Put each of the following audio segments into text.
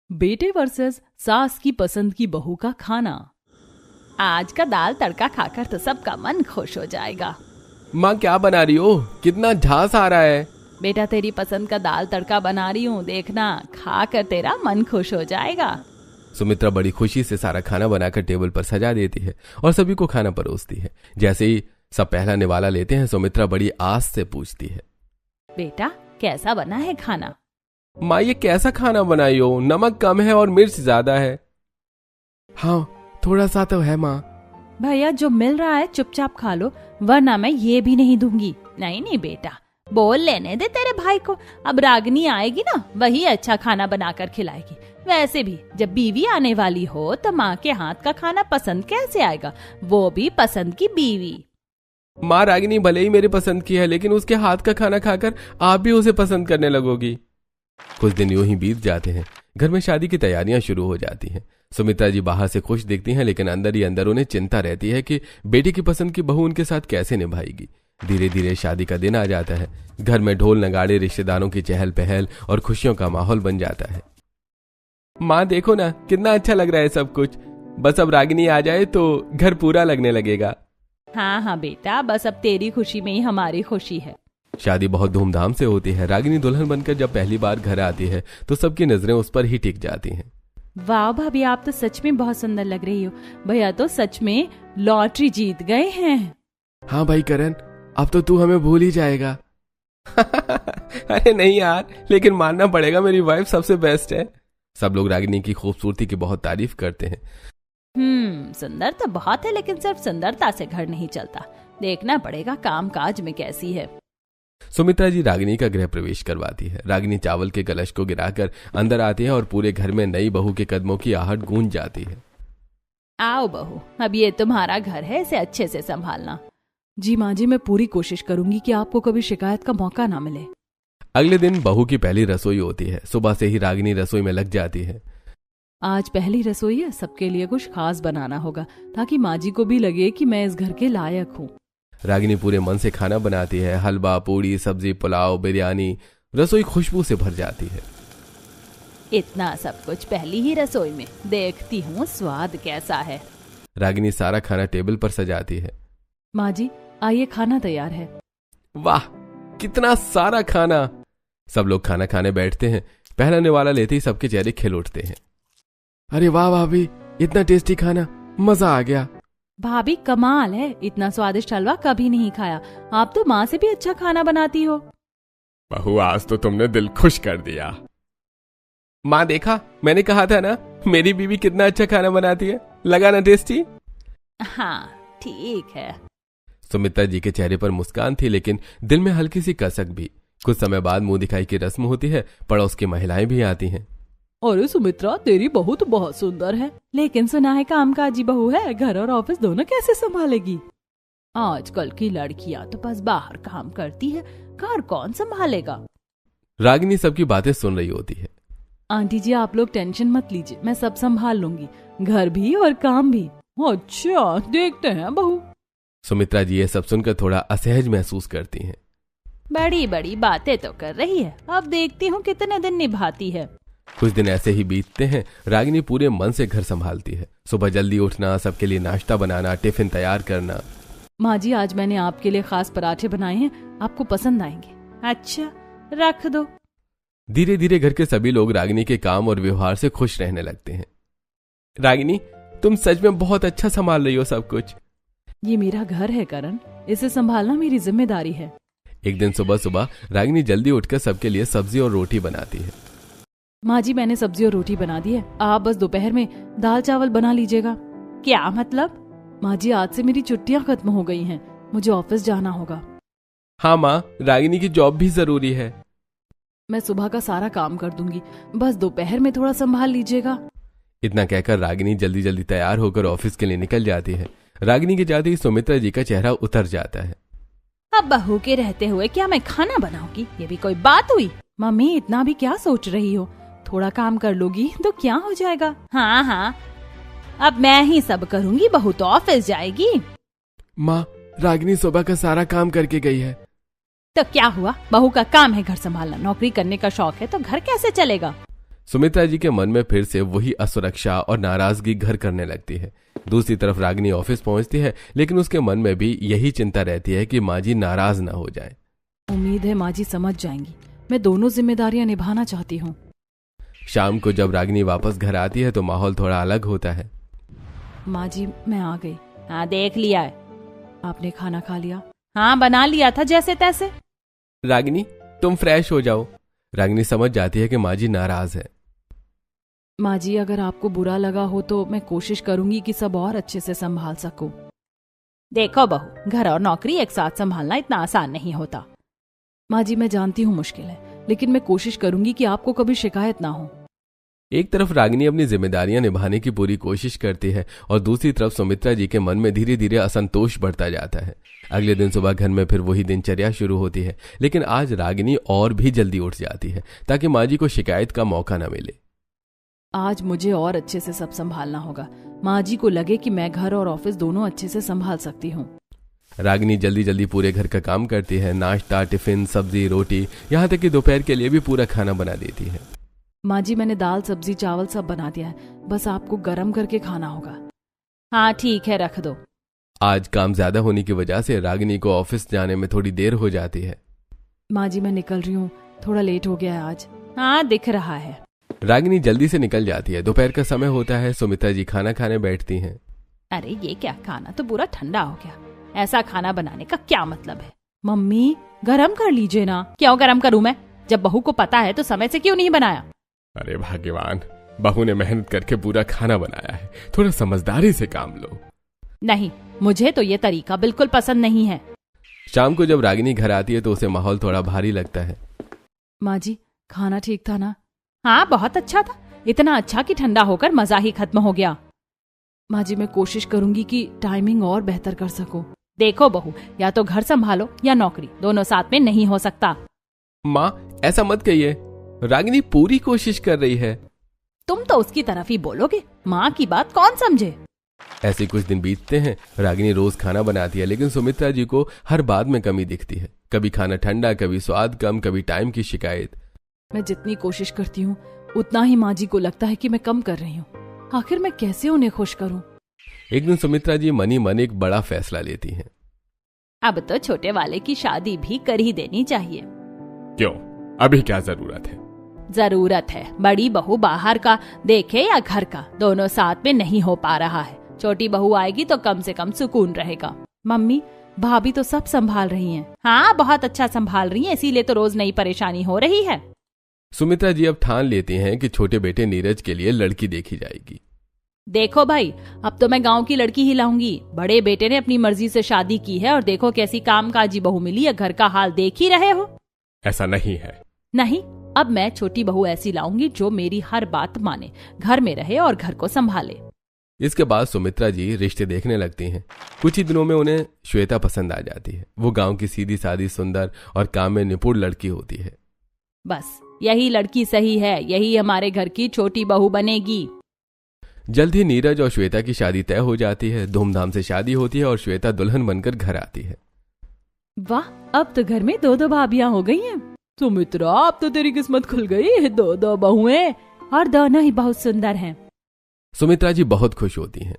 बेटे वर्सेस सास की पसंद की बहू का खाना। आज का दाल तड़का खाकर तो सबका मन खुश हो जाएगा। माँ क्या बना रही हो? कितना झांस आ रहा है। बेटा तेरी पसंद का दाल तड़का बना रही हूँ, देखना खाकर तेरा मन खुश हो जाएगा। सुमित्रा बड़ी खुशी से सारा खाना बनाकर टेबल पर सजा देती है और सभी को खाना परोसती है। जैसे ही सब पहला निवाला लेते हैं, सुमित्रा बड़ी आस से पूछती है, बेटा कैसा बना है खाना? माँ ये कैसा खाना बनाई हो? नमक कम है और मिर्च ज्यादा है। हाँ थोड़ा सा तो है माँ। भैया जो मिल रहा है चुपचाप खा लो, वरना मैं ये भी नहीं दूंगी। नहीं नहीं बेटा, बोल लेने दे तेरे भाई को। अब रागनी आएगी ना, वही अच्छा खाना बनाकर खिलाएगी। वैसे भी जब बीवी आने वाली हो तो माँ के हाथ का खाना पसंद कैसे आएगा, वो भी पसंद की बीवी। माँ रागिनी भले ही मेरी पसंद की है, लेकिन उसके हाथ का खाना खाकर आप भी उसे पसंद करने लगोगी। कुछ दिन यूं ही बीत जाते हैं। घर में शादी की तैयारियां शुरू हो जाती हैं। सुमित्रा जी बाहर से खुश दिखती हैं, लेकिन अंदर ही अंदर उन्हें चिंता रहती है कि बेटी की पसंद की बहू उनके साथ कैसे निभाएगी। धीरे धीरे शादी का दिन आ जाता है। घर में ढोल नगाड़े, रिश्तेदारों की चहल पहल और खुशियों का माहौल बन जाता है। माँ देखो ना कितना अच्छा लग रहा है सब कुछ। बस अब रागिनी आ जाए तो घर पूरा लगने लगेगा। हाँ हाँ बेटा, बस अब तेरी खुशी में ही हमारी खुशी है। शादी बहुत धूमधाम से होती है। रागिनी दुल्हन बनकर जब पहली बार घर आती है तो सबकी नजरें उस पर ही टिक जाती हैं। वाह भाभी, आप तो सच में बहुत सुंदर लग रही हो। भैया तो सच में लॉटरी जीत गए हैं। हाँ भाई करण, अब तो तू हमें भूल ही जाएगा। अरे नहीं यार, लेकिन मानना पड़ेगा मेरी वाइफ सबसे बेस्ट है। सब लोग रागिनी की खूबसूरती की बहुत तारीफ करते हैं। सुंदर तो बहुत है, लेकिन सिर्फ सुंदरता से घर नहीं चलता। देखना पड़ेगा काम काज में कैसी है। सुमित्रा जी रागिनी का गृह प्रवेश करवाती है। रागिनी चावल के कलश को गिराकर अंदर आती है और पूरे घर में नई बहू के कदमों की आहट गूंज जाती है। आओ बहू, अब ये तुम्हारा घर है, इसे अच्छे से संभालना। जी माँ जी, मैं पूरी कोशिश करूंगी कि आपको कभी शिकायत का मौका ना मिले। अगले दिन बहू की पहली रसोई होती है। सुबह से ही रागिनी रसोई में लग जाती है। आज पहली रसोई है, सबके लिए कुछ खास बनाना होगा ताकि माँ जी को भी लगे कि मैं इस घर के लायक हूँ। रागिनी पूरे मन से खाना बनाती है। हलवा, पूड़ी, सब्जी, पुलाव, बिरयानी। रसोई खुशबू से भर जाती है। इतना सब कुछ पहली ही रसोई में, देखती हूँ स्वाद कैसा है। रागिनी सारा खाना टेबल पर सजाती है। माँ जी आइए, खाना तैयार है। वाह कितना सारा खाना। सब लोग खाना खाने बैठते हैं। पहला निवाला लेते ही सबके चेहरे खिल उठते हैं। अरे वाह भाभी, इतना टेस्टी खाना, मजा आ गया। भाभी कमाल है, इतना स्वादिष्ट हलवा कभी नहीं खाया। आप तो माँ से भी अच्छा खाना बनाती हो। बहू आज तो तुमने दिल खुश कर दिया। माँ देखा, मैंने कहा था ना मेरी बीवी कितना अच्छा खाना बनाती है। लगा ना टेस्टी? हाँ ठीक है। सुमित्रा जी के चेहरे पर मुस्कान थी, लेकिन दिल में हल्की सी कसक भी। कुछ समय बाद मुंह दिखाई की रस्म होती है। पड़ोस की महिलाएं भी आती हैं। अरे सुमित्रा, तेरी बहू तो बहुत सुंदर है, लेकिन सुना है कामकाजी बहू है, घर और ऑफिस दोनों कैसे संभालेगी? आजकल की लड़कियां तो बस बाहर काम करती है, घर कौन संभालेगा? रागिनी सबकी बातें सुन रही होती है। आंटी जी आप लोग टेंशन मत लीजिए, मैं सब संभाल लूंगी, घर भी और काम भी। अच्छा देखते हैं बहू। सुमित्रा जी ये सब सुनकर थोड़ा असहज महसूस करती हैं। बड़ी बड़ी बातें तो कर रही है, अब देखती हूँ कितने दिन निभाती है। कुछ दिन ऐसे ही बीतते हैं। रागिनी पूरे मन से घर संभालती है। सुबह जल्दी उठना, सबके लिए नाश्ता बनाना, टिफिन तैयार करना। माँ जी आज मैंने आपके लिए खास पराठे बनाए हैं, आपको पसंद आएंगे। अच्छा रख दो। धीरे धीरे घर के सभी लोग रागिनी के काम और व्यवहार से खुश रहने लगते हैं। रागिनी तुम सच में बहुत अच्छा संभाल रही हो सब कुछ। ये मेरा घर है करण, इसे संभालना मेरी जिम्मेदारी है। एक दिन सुबह सुबह रागिनी जल्दी उठकर सबके लिए सब्जी और रोटी बनाती है। माँ जी मैंने सब्जी और रोटी बना दी है, आप बस दोपहर में दाल चावल बना लीजिएगा। क्या मतलब? माँ जी आज से मेरी छुट्टियाँ खत्म हो गई हैं, मुझे ऑफिस जाना होगा। हाँ माँ, रागिनी की जॉब भी जरूरी है। मैं सुबह का सारा काम कर दूंगी, बस दोपहर में थोड़ा संभाल लीजिएगा। इतना कहकर रागिनी जल्दी जल्दी तैयार होकर ऑफिस के लिए निकल जाती है। रागिनी के जाते ही सुमित्रा जी का चेहरा उतर जाता है। अब बहू के रहते हुए क्या मैं खाना बनाऊंगी? ये भी कोई बात हुई? मम्मी इतना भी क्या सोच रही हो? थोड़ा काम कर लोगी तो क्या हो जाएगा। हाँ हाँ अब मैं ही सब करूंगी, बहू तो ऑफिस जाएगी। माँ रागिनी सुबह का सारा काम करके गई है। तो क्या हुआ, बहू का काम है घर संभालना, नौकरी करने का शौक है तो घर कैसे चलेगा? सुमित्रा जी के मन में फिर से वही असुरक्षा और नाराजगी घर करने लगती है। दूसरी तरफ रागिनी ऑफिस पहुंचती है, लेकिन उसके मन में भी यही चिंता रहती है कि माँ जी नाराज ना हो जाए। उम्मीद है माँ जी समझ जाएंगी, मैं दोनों जिम्मेदारियां निभाना चाहती हूँ। शाम को जब रागिनी वापस घर आती है तो माहौल थोड़ा अलग होता है। माँ जी मैं आ गई। हाँ देख लिया है। आपने खाना खा लिया? हाँ बना लिया था जैसे तैसे। रागिनी तुम फ्रेश हो जाओ। रागिनी समझ जाती है कि माँ जी नाराज है। माँ जी अगर आपको बुरा लगा हो तो मैं कोशिश करूंगी कि सब और अच्छे से संभाल सकूं। देखो बहू, घर और नौकरी एक साथ संभालना इतना आसान नहीं होता। माँ जी मैं जानती हूँ मुश्किल है, लेकिन मैं कोशिश करूंगी कि आपको कभी शिकायत ना हो। एक तरफ रागिनी अपनी जिम्मेदारियां निभाने की पूरी कोशिश करती है और दूसरी तरफ सुमित्रा जी के मन में धीरे धीरे असंतोष बढ़ता जाता है। अगले दिन सुबह घर में फिर वही दिनचर्या शुरू होती है, लेकिन आज रागिनी और भी जल्दी उठ जाती है ताकि माँ जी को शिकायत का मौका न मिले। आज मुझे और अच्छे से सब संभालना होगा। माँ जी को लगे कि मैं घर और ऑफिस दोनों अच्छे से संभाल सकती हूँ। रागिनी जल्दी जल्दी पूरे घर का काम करती है। नाश्ता, टिफिन, सब्जी, रोटी, यहाँ तक कि दोपहर के लिए भी पूरा खाना बना देती है। माँ जी मैंने दाल सब्जी चावल सब बना दिया है, बस आपको गर्म करके खाना होगा। हाँ ठीक है रख दो। आज काम ज्यादा होने की वजह से रागिनी को ऑफिस जाने में थोड़ी देर हो जाती है। माँ जी मैं निकल रही हूँ, थोड़ा लेट हो गया है आज। हाँ दिख रहा है। रागिनी जल्दी से निकल जाती है। दोपहर का समय होता है। सुमित्रा जी खाना खाने बैठती हैं। अरे ये क्या, खाना तो पूरा ठंडा हो गया। ऐसा खाना बनाने का क्या मतलब है? मम्मी गरम कर लीजिए ना। क्यों गरम करूं मैं? जब बहू को पता है तो समय से क्यों नहीं बनाया? अरे भगवान, बहू ने मेहनत करके पूरा खाना बनाया है, थोड़ा समझदारी से काम लो। नहीं, मुझे तो ये तरीका बिल्कुल पसंद नहीं है। शाम को जब रागिनी घर आती है तो उसे माहौल थोड़ा भारी लगता है। माँ जी खाना ठीक था ना? हाँ बहुत अच्छा था, इतना अच्छा कि ठंडा होकर मजा ही खत्म हो गया। माँ जी मैं कोशिश करूंगी कि टाइमिंग और बेहतर कर सकूं। देखो बहू, या तो घर संभालो या नौकरी, दोनों साथ में नहीं हो सकता। माँ ऐसा मत कहिए, रागिनी पूरी कोशिश कर रही है। तुम तो उसकी तरफ ही बोलोगे, माँ की बात कौन समझे। ऐसे कुछ दिन बीतते हैं। रागिनी रोज खाना बनाती है, लेकिन सुमित्रा जी को हर बात में कमी दिखती है। कभी खाना ठंडा, कभी स्वाद कम, कभी टाइम की शिकायत। मैं जितनी कोशिश करती हूँ उतना ही माँ जी को लगता है कि मैं कम कर रही हूँ। आखिर मैं कैसे उन्हें खुश करूँ? एक दिन सुमित्रा जी मनी मन एक बड़ा फैसला लेती हैं। अब तो छोटे वाले की शादी भी कर ही देनी चाहिए। क्यों, अभी क्या जरूरत है? जरूरत है, बड़ी बहू बाहर का देखे या घर का, दोनों साथ में नहीं हो पा रहा है। छोटी बहू आएगी तो कम से कम सुकून रहेगा। मम्मी भाभी तो सब संभाल रही हैं। हाँ बहुत अच्छा संभाल रही हैं, इसीलिए तो रोज नई परेशानी हो रही है। सुमित्रा जी अब ठान लेती हैं कि छोटे बेटे नीरज के लिए लड़की देखी जाएगी। देखो भाई, अब तो मैं गांव की लड़की ही लाऊंगी। बड़े बेटे ने अपनी मर्जी से शादी की है और देखो कैसी कामकाजी बहू मिली है, घर का हाल देख ही रहे हो। ऐसा नहीं है। नहीं, अब मैं छोटी बहू ऐसी लाऊंगी जो मेरी हर बात माने, घर में रहे और घर को संभाले। इसके बाद सुमित्रा जी रिश्ते देखने लगती हैं। कुछ ही दिनों में उन्हें श्वेता पसंद आ जाती है। वो गांव की सीधी सादी, सुंदर और काम में निपुण लड़की होती है। बस यही लड़की सही है, यही हमारे घर की छोटी बहू बनेगी। जल्द ही नीरज और श्वेता की शादी तय हो जाती है। धूमधाम से शादी होती है और श्वेता दुल्हन बनकर घर आती है। वाह, अब तो घर में दो दो भाभियां हो गई हैं। सुमित्रा अब तो तेरी किस्मत खुल गई, दो दो बहुएं और दोनों ही बहुत सुंदर हैं। सुमित्रा जी बहुत खुश होती हैं।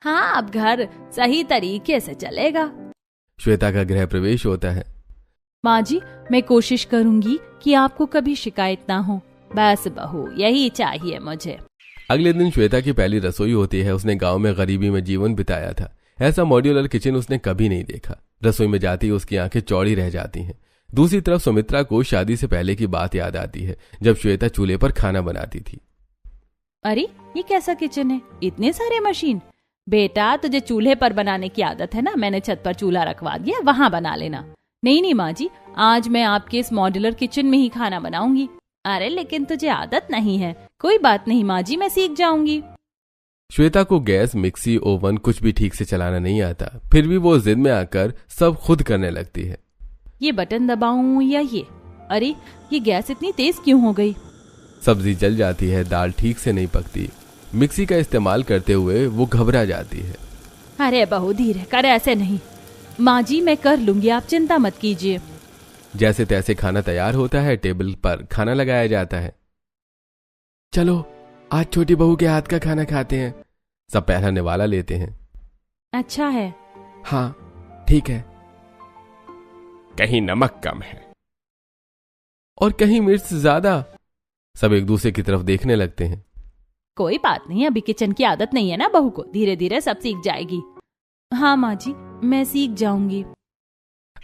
हाँ अब घर सही तरीके से चलेगा। श्वेता का गृह प्रवेश होता है। माँ जी मैं कोशिश करूंगी कि आपको कभी शिकायत ना हो। बस बहू यही चाहिए मुझे। अगले दिन श्वेता की पहली रसोई होती है। उसने गांव में गरीबी में जीवन बिताया था। ऐसा मॉड्यूलर किचन उसने कभी नहीं देखा। रसोई में जाती उसकी आंखें चौड़ी रह जाती हैं। दूसरी तरफ सुमित्रा को शादी से पहले की बात याद आती है, जब श्वेता चूल्हे पर खाना बनाती थी। अरे ये कैसा किचन है, इतने सारे मशीन। बेटा तुझे चूल्हे पर बनाने की आदत है ना, मैंने छत पर चूल्हा रखवा दिया, वहां बना लेना। नहीं नहीं माँ जी, आज मैं आपके इस मॉड्यूलर किचन में ही खाना बनाऊंगी। अरे लेकिन तुझे आदत नहीं है। कोई बात नहीं माँ जी, मैं सीख जाऊंगी। श्वेता को गैस, मिक्सी, ओवन कुछ भी ठीक से चलाना नहीं आता। फिर भी वो जिद में आकर सब खुद करने लगती है। ये बटन दबाऊं या ये? अरे ये गैस इतनी तेज क्यों हो गई? सब्जी जल जाती है, दाल ठीक से नहीं पकती। मिक्सी का इस्तेमाल करते हुए वो घबरा जाती है। अरे बहू धीरे कर, ऐसे नहीं। माँ जी मैं कर लूंगी, आप चिंता मत कीजिए। जैसे तैसे खाना तैयार होता है। टेबल पर खाना लगाया जाता है। चलो आज छोटी बहू के हाथ का खाना खाते हैं। सब पहला निवाला लेते हैं। अच्छा है। हाँ ठीक है। कहीं नमक कम है और कहीं मिर्च ज्यादा। सब एक दूसरे की तरफ देखने लगते हैं। कोई बात नहीं, अभी किचन की आदत नहीं है ना बहू को, धीरे धीरे सब सीख जाएगी। हाँ माँ जी, मैं सीख जाऊंगी।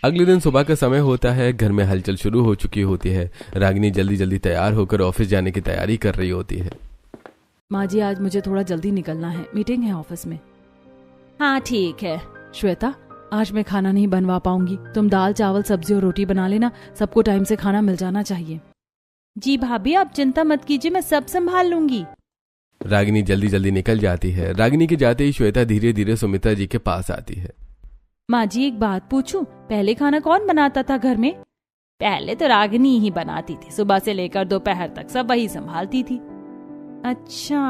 अगले दिन सुबह का समय होता है। घर में हलचल शुरू हो चुकी होती है। रागिनी जल्दी जल्दी तैयार होकर ऑफिस जाने की तैयारी कर रही होती है। माँ जी आज मुझे थोड़ा जल्दी निकलना है, मीटिंग है ऑफिस में। हाँ ठीक है। श्वेता आज मैं खाना नहीं बनवा पाऊंगी, तुम दाल चावल सब्जी और रोटी बना लेना, सबको टाइम से खाना मिल जाना चाहिए। जी भाभी आप चिंता मत कीजिए, मैं सब संभाल लूंगी। रागिनी जल्दी जल्दी निकल जाती है। रागिनी के जाते ही श्वेता धीरे धीरे सुमित्रा जी के पास आती है। माँ जी एक बात पूछूं, पहले खाना कौन बनाता था घर में? पहले तो रागिनी ही बनाती थी, सुबह से लेकर दोपहर तक सब वही संभालती थी। अच्छा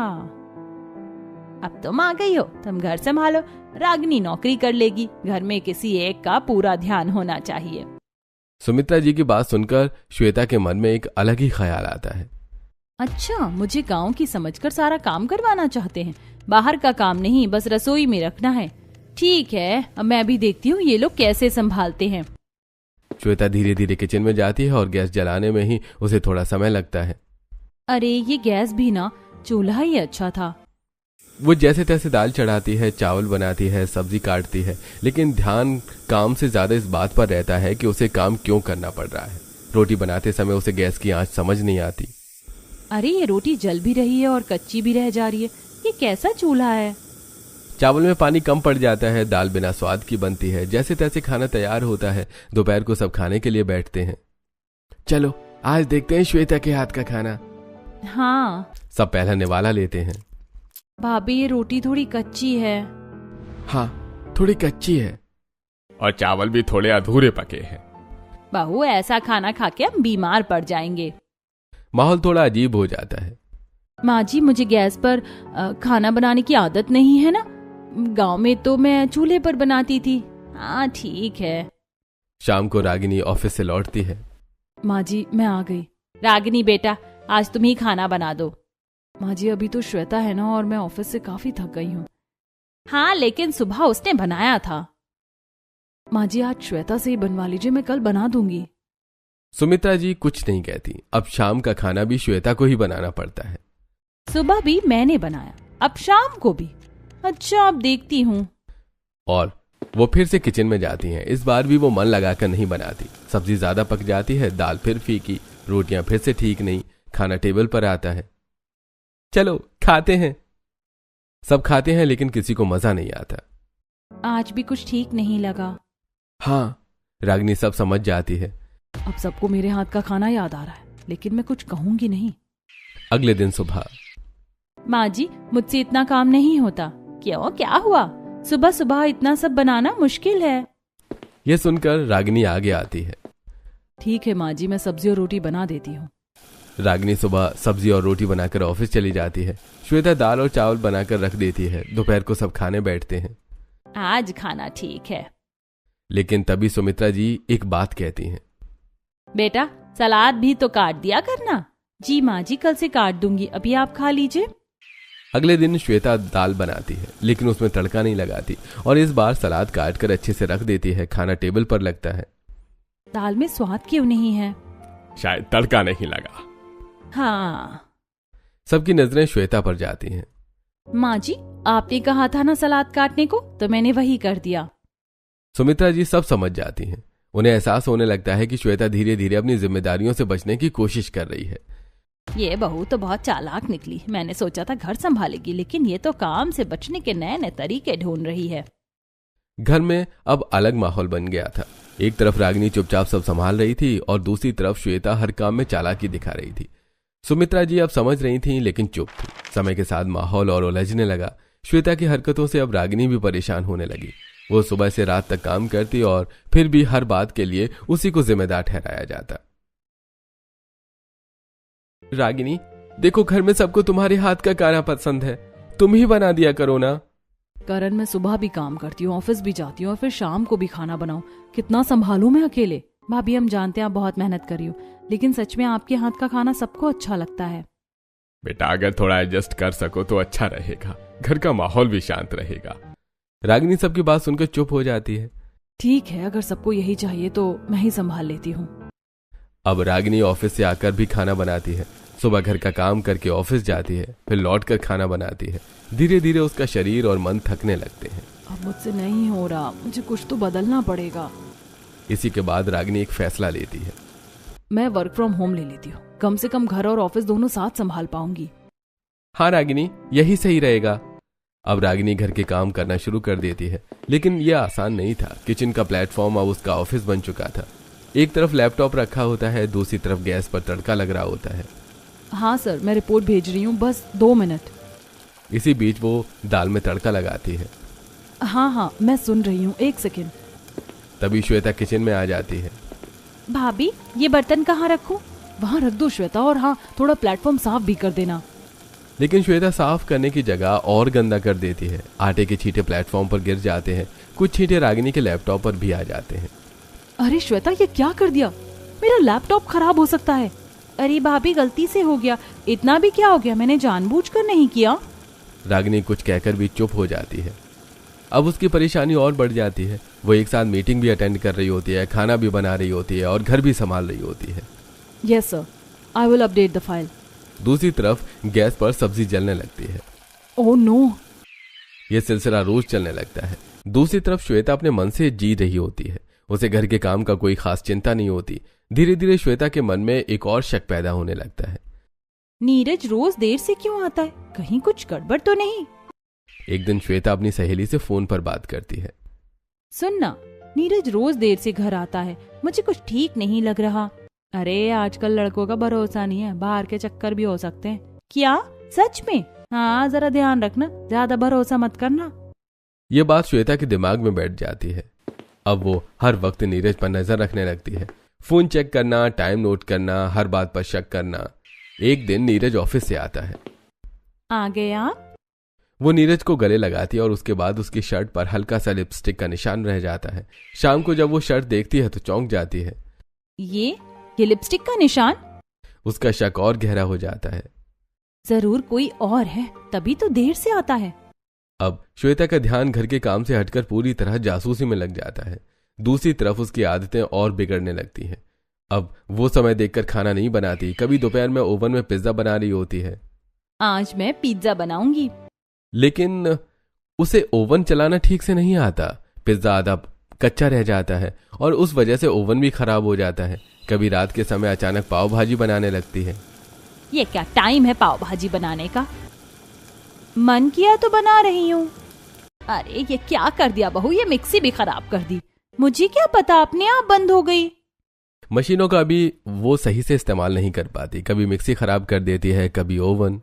अब तुम आ गई हो, तुम घर संभालो, रागिनी नौकरी कर लेगी। घर में किसी एक का पूरा ध्यान होना चाहिए। सुमित्रा जी की बात सुनकर श्वेता के मन में एक अलग ही ख्याल आता है। अच्छा मुझे गांव की समझकर सारा काम करवाना चाहते हैं, बाहर का काम नहीं, बस रसोई में रखना है। ठीक है, अब मैं भी देखती हूँ ये लोग कैसे संभालते हैं। श्वेता धीरे धीरे किचन में जाती है और गैस जलाने में ही उसे थोड़ा समय लगता है। अरे ये गैस भी ना, चूल्हा ही अच्छा था। वो जैसे तैसे दाल चढ़ाती है, चावल बनाती है, सब्जी काटती है, लेकिन ध्यान काम से ज्यादा इस बात पर रहता है कि उसे काम क्यों करना पड़ रहा है। रोटी बनाते समय उसे गैस की आंच समझ नहीं आती। अरे ये रोटी जल भी रही है और कच्ची भी रह जा रही है, ये कैसा चूल्हा है? चावल में पानी कम पड़ जाता है, दाल बिना स्वाद की बनती है। जैसे तैसे खाना तैयार होता है। दोपहर को सब खाने के लिए बैठते हैं। चलो आज देखते हैं श्वेता के हाथ का खाना। हाँ सब पहला निवाला लेते हैं। भाभी ये रोटी थोड़ी कच्ची है। हाँ थोड़ी कच्ची है और चावल भी थोड़े अधूरे पके हैं। बहू ऐसा खाना खा के हम बीमार पड़ जाएंगे। माहौल थोड़ा अजीब हो जाता है। माँ जी मुझे गैस पर खाना बनाने की आदत नहीं है ना, गांव में तो मैं चूल्हे पर बनाती थी। हाँ ठीक है। शाम को रागिनी ऑफिस से लौटती है। माँ जी मैं आ गई। रागिनी बेटा आज तुम ही खाना बना दो। माँ जी अभी तो श्वेता है ना, और मैं ऑफिस से काफी थक गई हूँ। हाँ लेकिन सुबह उसने बनाया था। माँ जी आज श्वेता से ही बनवा लीजिए, मैं कल बना दूंगी। सुमित्रा जी कुछ नहीं कहती। अब शाम का खाना भी श्वेता को ही बनाना पड़ता है। सुबह भी मैंने बनाया, अब शाम को भी। अच्छा अब देखती हूँ। और वो फिर से किचन में जाती हैं। इस बार भी वो मन लगाकर नहीं बनाती। सब्जी ज्यादा पक जाती है, दाल फिर फीकी, रोटियां फिर से ठीक नहीं। खाना टेबल पर आता है। चलो खाते हैं। सब खाते हैं लेकिन किसी को मजा नहीं आता। आज भी कुछ ठीक नहीं लगा। हाँ रागिनी सब समझ जाती है। अब सबको मेरे हाथ का खाना याद आ रहा है, लेकिन मैं कुछ कहूंगी नहीं। अगले दिन सुबह। माँ जी मुझसे इतना काम नहीं होता। क्यों, क्या हुआ? सुबह सुबह इतना सब बनाना मुश्किल है। यह सुनकर रागिनी आगे आती है। ठीक है माँ जी, मैं सब्जी और रोटी बना देती हूँ। रागिनी सुबह सब्जी और रोटी बनाकर ऑफिस चली जाती है। श्वेता दाल और चावल बनाकर रख देती है। दोपहर को सब खाने बैठते हैं। आज खाना ठीक है। लेकिन तभी सुमित्रा जी एक बात कहती हैं। बेटा सलाद भी तो काट दिया करना। जी माँ जी कल से काट दूंगी, अभी आप खा लीजिए। अगले दिन श्वेता दाल बनाती है लेकिन उसमें तड़का नहीं लगाती और इस बार सलाद काट कर अच्छे से रख देती है। खाना टेबल पर लगता है। दाल में स्वाद क्यों नहीं है? शायद तड़का नहीं लगा। हाँ। सबकी नजरें श्वेता पर जाती हैं। माँ जी आपने कहा था ना सलाद काटने को, तो मैंने वही कर दिया। सुमित्रा जी सब समझ जाती हैं। उन्हें एहसास होने लगता है कि श्वेता धीरे धीरे अपनी जिम्मेदारियों से बचने की कोशिश कर रही है। ये बहू तो बहुत चालाक निकली। मैंने सोचा था घर संभालेगी, लेकिन ये तो काम से बचने के नए नए तरीके ढूंढ रही है। घर में अब अलग माहौल बन गया था। एक तरफ रागिनी चुपचाप सब संभाल रही थी और दूसरी तरफ श्वेता हर काम में चालाकी दिखा रही थी। सुमित्रा जी अब समझ रही थीं लेकिन चुप थी। समय के साथ माहौल और उलझने लगा। श्वेता की हरकतों से अब रागिनी भी परेशान होने लगी। वो सुबह से रात तक काम करती और फिर भी हर बात के लिए उसी को जिम्मेदार ठहराया जाता। रागिनी देखो, घर में सबको तुम्हारे हाथ का खाना पसंद है, तुम ही बना दिया करो ना। करण मैं सुबह भी काम करती हूँ, ऑफिस भी जाती हूँ और फिर शाम को भी खाना बनाऊं, कितना संभालूं मैं अकेले। भाभी हम जानते हैं आप बहुत मेहनत कर रही हो, लेकिन सच में आपके हाथ का खाना सबको अच्छा लगता है। बेटा अगर थोड़ा एडजस्ट कर सको तो अच्छा रहेगा, घर का माहौल भी शांत रहेगा। रागिनी सबकी बात सुनकर चुप हो जाती है। ठीक है, अगर सबको यही चाहिए तो मैं ही संभाल लेती हूँ। अब रागिनी ऑफिस से आकर भी खाना बनाती है। सुबह घर का काम करके ऑफिस जाती है, फिर लौटकर खाना बनाती है। धीरे धीरे उसका शरीर और मन थकने लगते हैं। अब मुझसे नहीं हो रहा, मुझे कुछ तो बदलना पड़ेगा। इसी के बाद रागिनी एक फैसला लेती है। मैं वर्क फ्रॉम होम ले लेती हूँ, कम से कम घर और ऑफिस दोनों साथ संभाल पाऊंगी। हाँ रागिनी, यही सही रहेगा। अब रागिनी घर के काम करना शुरू कर देती है, लेकिन यह आसान नहीं था। किचन का प्लेटफॉर्म अब उसका ऑफिस बन चुका था। एक तरफ लैपटॉप रखा होता है, दूसरी तरफ गैस पर तड़का लग रहा होता है। हाँ सर, मैं रिपोर्ट भेज रही हूँ, बस 2 मिनट। इसी बीच वो दाल में तड़का लगाती है। हाँ, मैं सुन रही हूँ, 1 सेकेंड। तभी श्वेता किचन में आ जाती है। भाभी, ये बर्तन कहाँ रखूं? वहाँ रख दो श्वेता, और हाँ, थोड़ा प्लेटफॉर्म साफ भी कर देना। लेकिन श्वेता साफ करने की जगह और गंदा कर देती है। आटे के छींटे प्लेटफॉर्म पर गिर जाते हैं, कुछ छींटे रागिनी के लैपटॉप पर भी आ जाते हैं। अरे श्वेता, ये क्या कर दिया? मेरा लैपटॉप खराब हो सकता है। अरे भाभी, गलती से हो गया। इतना भी क्या हो गया, मैंने जानबूझकर नहीं किया। रागिनी कुछ कहकर भी चुप हो जाती है। अब उसकी परेशानी और बढ़ जाती है। वो एक साथ मीटिंग भी अटेंड कर रही होती है, खाना भी बना रही होती है और घर भी संभाल रही होती है। Yes sir, I will update the file. दूसरी तरफ गैस पर सब्जी जलने लगती है। Oh no! यह सिलसिला रोज चलने लगता है। दूसरी तरफ श्वेता अपने मन से जी रही होती है। उसे घर के काम का कोई खास चिंता नहीं होती। धीरे धीरे श्वेता के मन में एक और शक पैदा होने लगता है। नीरज रोज देर से क्यों आता है? कहीं कुछ गड़बड़ तो नहीं? एक दिन श्वेता अपनी सहेली से फोन पर बात करती है। सुनना, नीरज रोज देर से घर आता है, मुझे कुछ ठीक नहीं लग रहा। अरे आजकल लड़कों का भरोसा नहीं है, बाहर के चक्कर भी हो सकते हैं। क्या सच में? हाँ, जरा ध्यान रखना, ज्यादा भरोसा मत करना। ये बात श्वेता के दिमाग में बैठ जाती है। अब वो हर वक्त नीरज पर नजर रखने लगती है। फोन चेक करना, टाइम नोट करना, हर बात पर शक करना। एक दिन नीरज ऑफिस से आता है। आ गए आप? वो नीरज को गले लगाती है और उसके बाद उसकी शर्ट पर हल्का सा लिपस्टिक का निशान रह जाता है। शाम को जब वो शर्ट देखती है तो चौंक जाती है। ये लिपस्टिक का निशान? उसका शक और गहरा हो जाता है। जरूर कोई और है, तभी तो देर से आता है। अब श्वेता का ध्यान घर के काम से हटकर पूरी तरह जासूसी में लग जाता है। दूसरी तरफ उसकी आदतें और बिगड़ने लगती हैं। अब वो समय देखकर खाना नहीं बनाती। कभी दोपहर में ओवन में पिज्जा बना रही होती है। आज मैं पिज्जा बनाऊंगी। लेकिन उसे ओवन चलाना ठीक से नहीं आता। पिज्जा आधा कच्चा रह जाता है और उस वजह से ओवन भी खराब हो जाता है। कभी रात के समय अचानक पाव भाजी बनाने लगती है। ये क्या टाइम है पाव भाजी बनाने का? मन किया तो बना रही हूँ। अरे ये क्या कर दिया बहू, ये मिक्सी भी खराब कर दी। मुझे क्या पता, अपने आप बंद हो गई। मशीनों का भी वो सही से इस्तेमाल नहीं कर पाती। कभी मिक्सी खराब कर देती है, कभी ओवन।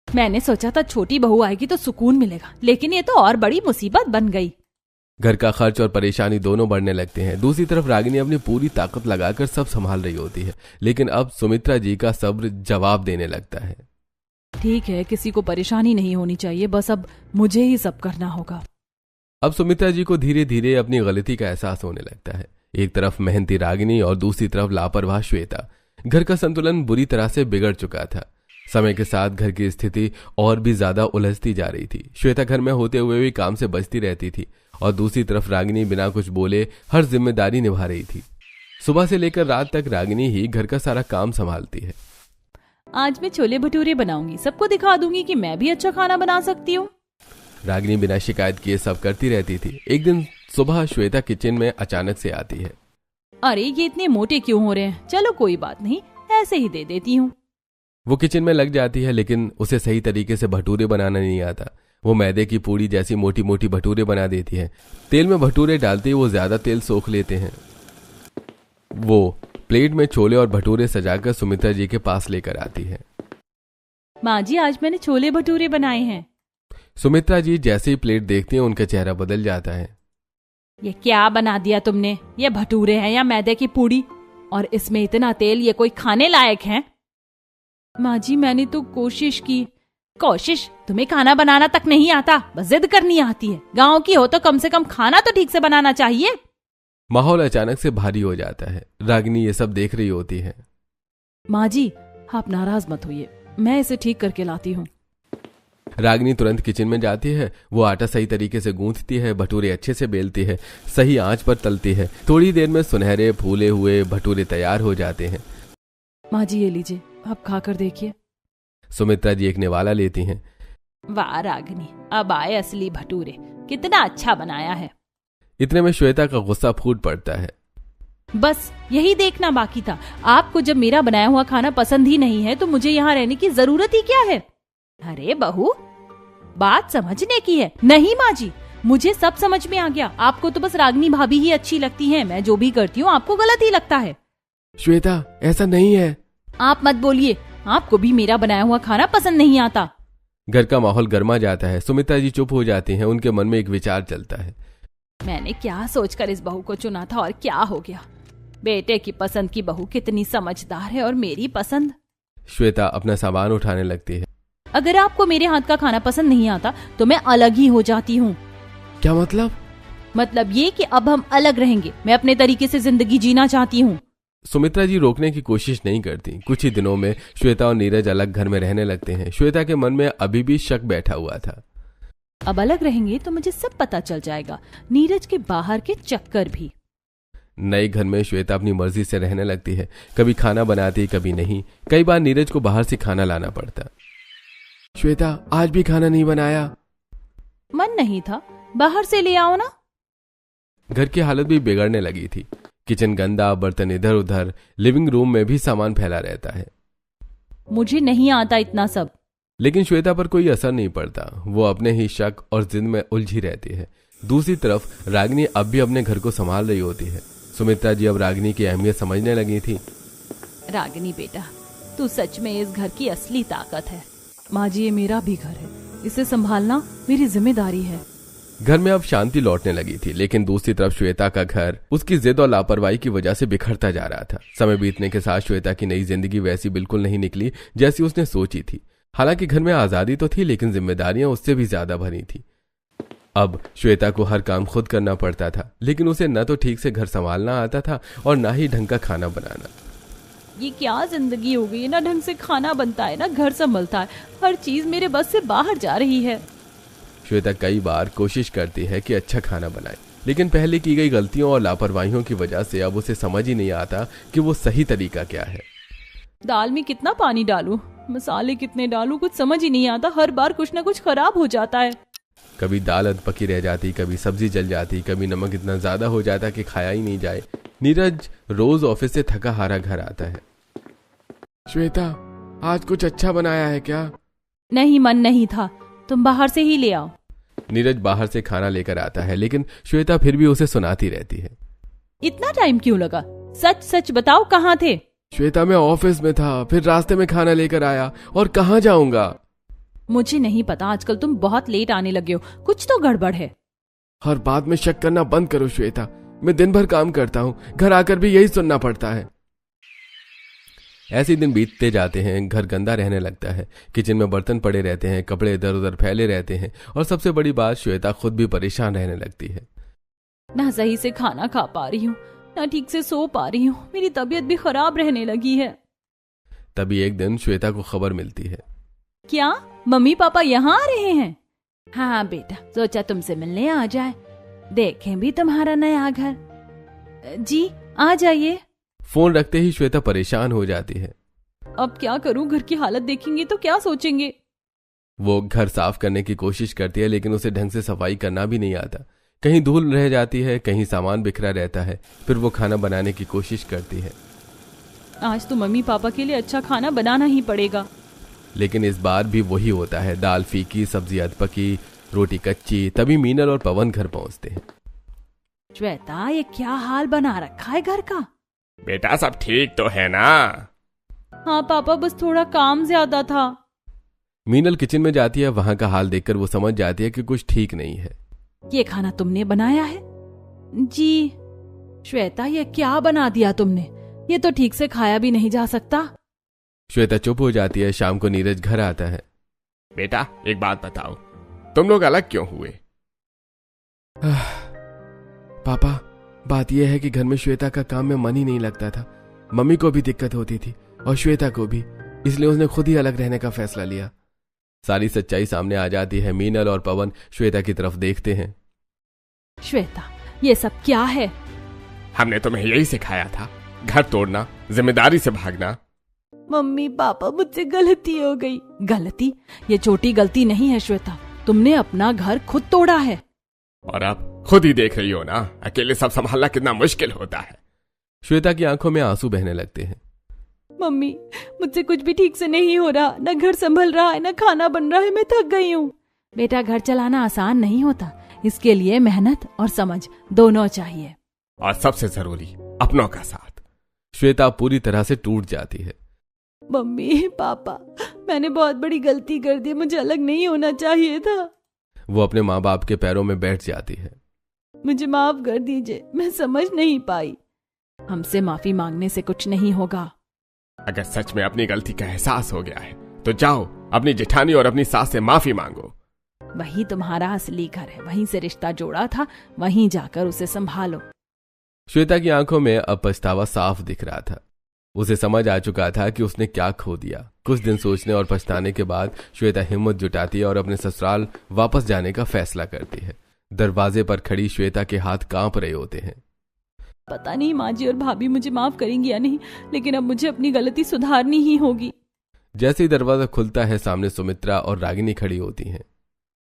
मैंने सोचा था छोटी बहू आएगी तो सुकून मिलेगा, लेकिन ये तो और बड़ी मुसीबत बन गई। घर का खर्च और परेशानी दोनों बढ़ने लगते हैं। दूसरी तरफ रागिनी अपनी पूरी ताकत लगाकर सब संभाल रही होती है, लेकिन अब सुमित्रा जी का सब्र जवाब देने लगता है। ठीक है, किसी को परेशानी नहीं होनी चाहिए, बस अब मुझे ही सब करना होगा। अब सुमित्रा जी को धीरे धीरे अपनी गलती का एहसास होने लगता है। एक तरफ मेहनती रागिनी और दूसरी तरफ लापरवाह श्वेता। घर का संतुलन बुरी तरह से बिगड़ चुका था। समय के साथ घर की स्थिति और भी ज्यादा उलझती जा रही थी। श्वेता घर में होते हुए भी काम से बचती रहती थी और दूसरी तरफ रागिनी बिना कुछ बोले हर जिम्मेदारी निभा रही थी। सुबह से लेकर रात तक रागिनी ही घर का सारा काम संभालती है। आज मैं छोले भटूरे बनाऊंगी, सबको दिखा दूंगी कि मैं भी अच्छा खाना बना सकती हूँ। रागिनी बिना शिकायत किए सब करती रहती थी। एक दिन सुबह श्वेता किचन में अचानक से आती है। अरे ये इतने मोटे क्यों हो रहे हैं? चलो कोई बात नहीं, ऐसे ही दे देती हूँ। वो किचन में लग जाती है, लेकिन उसे सही तरीके से भटूरे बनाना नहीं आता। वो मैदे की पूड़ी जैसी मोटी मोटी भटूरे बना देती है। तेल में भटूरे डालते ही वो ज्यादा तेल सोख लेते हैं। वो प्लेट में छोले और भटूरे सजाकर सुमित्रा जी के पास लेकर आती है। माँ जी, आज मैंने छोले भटूरे बनाए हैं। सुमित्रा जी जैसे ही प्लेट देखती हैं उनका चेहरा बदल जाता है। ये क्या बना दिया तुमने? ये भटूरे हैं या मैदे की पूड़ी? और इसमें इतना तेल, ये कोई खाने लायक है? माँ जी, मैंने तो कोशिश की। कोशिश? तुम्हें खाना बनाना तक नहीं आता, बस जिद करनी आती है। गांव की हो तो कम से कम खाना तो ठीक से बनाना चाहिए। माहौल अचानक से भारी हो जाता है। रागिनी ये सब देख रही होती है। माँ जी, आप नाराज मत होइए, मैं इसे ठीक करके लाती हूँ। रागिनी तुरंत किचन में जाती है। वो आटा सही तरीके से गूंथती है, भटूरे अच्छे से बेलती है, सही आंच पर तलती है। थोड़ी देर में सुनहरे फूले हुए भटूरे तैयार हो जाते हैं। माँ जी ये लीजिए, आप खाकर देखिए। सुमित्रा जी एक निवाला लेती हैं। वाह रागिनी, अब आए असली भटूरे, कितना अच्छा बनाया है। इतने में श्वेता का गुस्सा फूट पड़ता है। बस यही देखना बाकी था। आपको जब मेरा बनाया हुआ खाना पसंद ही नहीं है तो मुझे यहाँ रहने की जरूरत ही क्या है? अरे बहू, बात समझने की है। नहीं माँ जी, मुझे सब समझ में आ गया। आपको तो बस रागिनी भाभी ही अच्छी लगती है। मैं जो भी करती हूँ आपको गलत ही लगता है। श्वेता, ऐसा नहीं है। आप मत बोलिए, आपको भी मेरा बनाया हुआ खाना पसंद नहीं आता। घर का माहौल गर्मा जाता है। सुमित्रा जी चुप हो जाती हैं। उनके मन में एक विचार चलता है। मैंने क्या सोचकर इस बहू को चुना था और क्या हो गया? बेटे की पसंद की बहू कितनी समझदार है और मेरी पसंद। श्वेता अपना सामान उठाने लगती है। अगर आपको मेरे हाथ का खाना पसंद नहीं आता तो मैं अलग ही हो जाती हूँ। क्या मतलब? मतलब ये कि अब हम अलग रहेंगे। मैं अपने तरीके से जिंदगी जीना चाहती हूँ। सुमित्रा जी रोकने की कोशिश नहीं करती। कुछ ही दिनों में श्वेता और नीरज अलग घर में रहने लगते हैं। श्वेता के मन में अभी भी शक बैठा हुआ था। अब अलग रहेंगे तो मुझे सब पता चल जाएगा, नीरज के बाहर के चक्कर भी। नए घर में श्वेता अपनी मर्जी से रहने लगती है। कभी खाना बनाती, कभी नहीं। कई बार नीरज को बाहर से खाना लाना पड़ता। श्वेता, आज भी खाना नहीं बनाया? मन नहीं था, बाहर से ले आओ ना। घर की हालत भी बिगड़ने लगी थी। किचन गंदा, बर्तन इधर उधर, लिविंग रूम में भी सामान फैला रहता है। मुझे नहीं आता इतना सब। लेकिन श्वेता पर कोई असर नहीं पड़ता। वो अपने ही शक और जिद में उलझी रहती है। दूसरी तरफ रागिनी अब भी अपने घर को संभाल रही होती है। सुमित्रा जी अब रागिनी की अहमियत समझने लगी थी। रागिनी बेटा, तू सच में इस घर की असली ताकत है। माँ जी, ये मेरा भी घर है, इसे संभालना मेरी जिम्मेदारी है। घर में अब शांति लौटने लगी थी। लेकिन दूसरी तरफ श्वेता का घर उसकी जिद और लापरवाही की वजह से बिखरता जा रहा था। समय बीतने के साथ श्वेता की नई जिंदगी वैसी बिल्कुल नहीं निकली जैसी उसने सोची थी। हालांकि घर में आजादी तो थी, लेकिन जिम्मेदारियां उससे भी ज्यादा भरी थी। अब श्वेता को हर काम खुद करना पड़ता था। लेकिन उसे न तो ठीक से घर संभालना आता था और ना ही ढंग का खाना बनाना। ये क्या जिंदगी हो गई? ना ढंग से खाना बनता है, ना घर संभलता है। हर चीज मेरे बस से बाहर जा रही है। श्वेता कई बार कोशिश करती है कि अच्छा खाना बनाए, लेकिन पहले की गई गलतियों और लापरवाहियों की वजह से अब उसे समझ ही नहीं आता कि वो सही तरीका क्या है। दाल में कितना पानी डालूं, मसाले कितने डालूं, कुछ समझ ही नहीं आता। हर बार कुछ ना कुछ खराब हो जाता है। कभी दाल अध पकी रह जाती, कभी सब्जी जल जाती, कभी नमक इतना ज्यादा हो जाता कि खाया ही नहीं जाए। नीरज रोज ऑफिस से थका हारा घर आता है। श्वेता, आज कुछ अच्छा बनाया है क्या? नहीं, मन नहीं था, तुम बाहर से ही ले आओ। नीरज बाहर से खाना लेकर आता है, लेकिन श्वेता फिर भी उसे सुनाती रहती है। इतना टाइम क्यों लगा? सच सच बताओ, कहाँ थे? श्वेता, मैं ऑफिस में था, फिर रास्ते में खाना लेकर आया, और कहाँ जाऊंगा? मुझे नहीं पता, आजकल तुम बहुत लेट आने लगे हो। कुछ तो गड़बड़ है। हर बात में शक करना बंद करो श्वेता। मैं दिन भर काम करता हूँ, घर आकर भी यही सुनना पड़ता है। ऐसे दिन बीतते जाते हैं। घर गंदा रहने लगता है। किचन में बर्तन पड़े रहते हैं, कपड़े इधर उधर फैले रहते हैं, और सबसे बड़ी बात, श्वेता खुद भी परेशान रहने लगती है। ना सही से खाना खा पा रही हूँ, ना ठीक से सो पा रही हूँ। मेरी तबीयत भी खराब रहने लगी है। तभी एक दिन श्वेता को खबर मिलती है। क्या मम्मी पापा यहाँ आ रहे हैं? हाँ बेटा, सोचा तुमसे मिलने आ जाए, देखें भी तुम्हारा नया घर। जी आ जाइए। फोन रखते ही श्वेता परेशान हो जाती है। अब क्या करूं? घर की हालत देखेंगे तो क्या सोचेंगे? वो घर साफ करने की कोशिश करती है, लेकिन उसे ढंग से सफाई करना भी नहीं आता। कहीं धूल रह जाती है, कहीं सामान बिखरा रहता है। फिर वो खाना बनाने की कोशिश करती है। आज तो मम्मी पापा के लिए अच्छा खाना बनाना ही पड़ेगा। लेकिन इस बार भी वही होता है। दाल फीकी, सब्जी अधपकी, रोटी कच्ची। तभी मीनल और पवन घर पहुंचते हैं। श्वेता, ये क्या हाल बना रखा है घर का? बेटा, सब ठीक तो है ना? हाँ पापा, बस थोड़ा काम ज्यादा था। मीनल किचन में जाती है। वहां का हाल देखकर वो समझ जाती है कि कुछ ठीक नहीं है। ये खाना तुमने बनाया है? जी। श्वेता, ये क्या बना दिया तुमने? ये तो ठीक से खाया भी नहीं जा सकता। श्वेता चुप हो जाती है। शाम को नीरज घर आता है। बेटा, एक बात बताओ, तुम लोग अलग क्यों हुए? पापा, बात यह है कि घर में श्वेता का काम में मन ही नहीं लगता था। मम्मी को भी दिक्कत होती थी और श्वेता को भी। इसलिए उसने खुद ही अलग रहने का फैसला लिया। सारी सच्चाई सामने आ जाती है। मीनल और पवन श्वेता की तरफ देखते हैं। श्वेता, ये सब क्या है? हमने तुम्हें यही सिखाया था, घर तोड़ना, जिम्मेदारी से भागना। मम्मी पापा, मुझसे गलती हो गई। गलती? ये छोटी गलती नहीं है श्वेता, तुमने अपना घर खुद तोड़ा है। और अब खुद ही देख रही हो ना, अकेले सब संभालना कितना मुश्किल होता है। श्वेता की आंखों में आंसू बहने लगते हैं। मम्मी, मुझसे कुछ भी ठीक से नहीं हो रहा, न घर संभल रहा है, न खाना बन रहा है, मैं थक गई हूँ। बेटा, घर चलाना आसान नहीं होता, इसके लिए मेहनत और समझ दोनों चाहिए। और सबसे जरूरी, अपनों का साथ। श्वेता पूरी तरह से टूट जाती है। मम्मी पापा, मैंने बहुत बड़ी गलती कर दी, मुझे अलग नहीं होना चाहिए था। वो अपने माँ बाप के पैरों में बैठ जाती है। मुझे माफ कर दीजिए, मैं समझ नहीं पाई। हमसे माफी मांगने से कुछ नहीं होगा। अगर सच में अपनी गलती का एहसास हो गया है तो जाओ अपनी जेठानी और अपनी सास से माफी मांगो। वही तुम्हारा असली घर है, वहीं से रिश्ता जोड़ा था, वहीं जाकर उसे संभालो। श्वेता की आंखों में अब पछतावा साफ दिख रहा था। उसे समझ आ चुका था कि उसने क्या खो दिया। कुछ दिन सोचने और पछताने के बाद श्वेता हिम्मत जुटाती है और अपने ससुराल वापस जाने का फैसला करती है। दरवाजे पर खड़ी श्वेता के हाथ कांप रहे होते हैं। पता नहीं माँ जी और भाभी मुझे माफ करेंगी या नहीं, लेकिन अब मुझे अपनी गलती सुधारनी ही होगी। जैसे ही दरवाजा खुलता है, सामने सुमित्रा और रागिनी खड़ी होती हैं।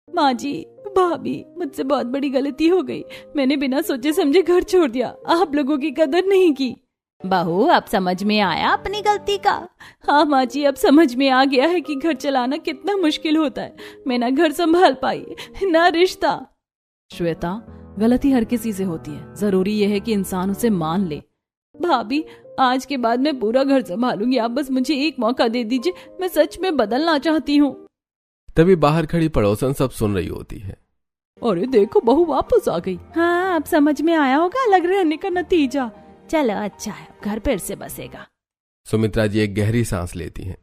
माँ जी, भाभी, मुझसे बहुत बड़ी गलती हो गई। मैंने बिना सोचे समझे घर छोड़ दिया, आप लोगों की कदर नहीं की। बहू, अब समझ में आया अपनी गलती का? हाँ माँ जी, अब समझ में आ गया है कि घर चलाना कितना मुश्किल होता है। मैं ना घर संभाल पाई, ना रिश्ता। श्वेता, गलती हर किसी से होती है, जरूरी यह है कि इंसान उसे मान ले। भाभी, आज के बाद मैं पूरा घर संभालूंगी, आप बस मुझे एक मौका दे दीजिए, मैं सच में बदलना चाहती हूँ। तभी बाहर खड़ी पड़ोसन सब सुन रही होती है। अरे देखो, बहू वापस आ गई। हाँ, अब समझ में आया होगा अलग रहने का नतीजा। चलो अच्छा है, घर फिर से बसेगा। सुमित्रा जी एक गहरी सांस लेती हैं।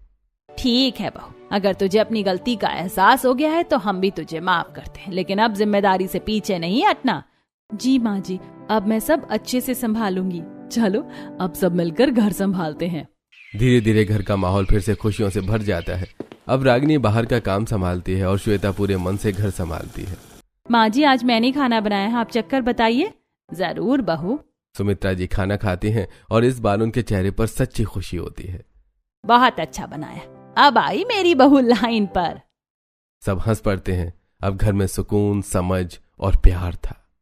ठीक है बहू, अगर तुझे अपनी गलती का एहसास हो गया है तो हम भी तुझे माफ करते हैं, लेकिन अब जिम्मेदारी से पीछे नहीं हटना। जी माँ जी, अब मैं सब अच्छे से संभालूंगी। चलो अब सब मिलकर घर संभालते हैं। धीरे धीरे घर का माहौल फिर से खुशियों से भर जाता है। अब रागिनी बाहर का काम संभालती है और श्वेता पूरे मन से घर संभालती है। माँ जी, आज मैंने खाना बनाया है, आप चक्कर बताइए। जरूर बहू। सुमित्रा जी खाना खाती हैं और इस बार उनके चेहरे पर सच्ची खुशी होती है। बहुत अच्छा बनाया, अब आई मेरी बहू लाइन पर। सब हंस पड़ते हैं। अब घर में सुकून, समझ और प्यार था।